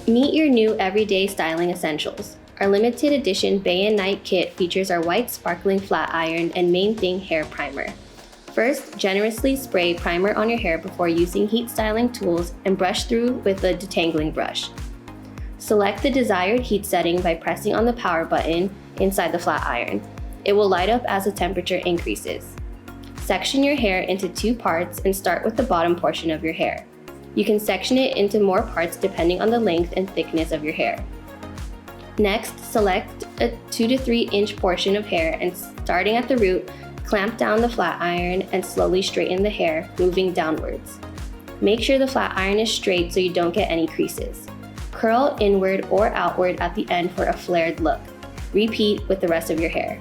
Meet your new everyday styling essentials. Our limited edition Bae Night Kit features our white sparkling flat iron and main thing hair primer. First, generously spray primer on your hair before using heat styling tools and brush through with a detangling brush. Select the desired heat setting by pressing on the power button inside the flat iron. It will light up as the temperature increases. Section your hair into 2 parts and start with the bottom portion of your hair. You can section it into more parts depending on the length and thickness of your hair. Next, select a 2 to 3 inch portion of hair and starting at the root, clamp down the flat iron and slowly straighten the hair, moving downwards. Make sure the flat iron is straight so you don't get any creases. Curl inward or outward at the end for a flared look. Repeat with the rest of your hair.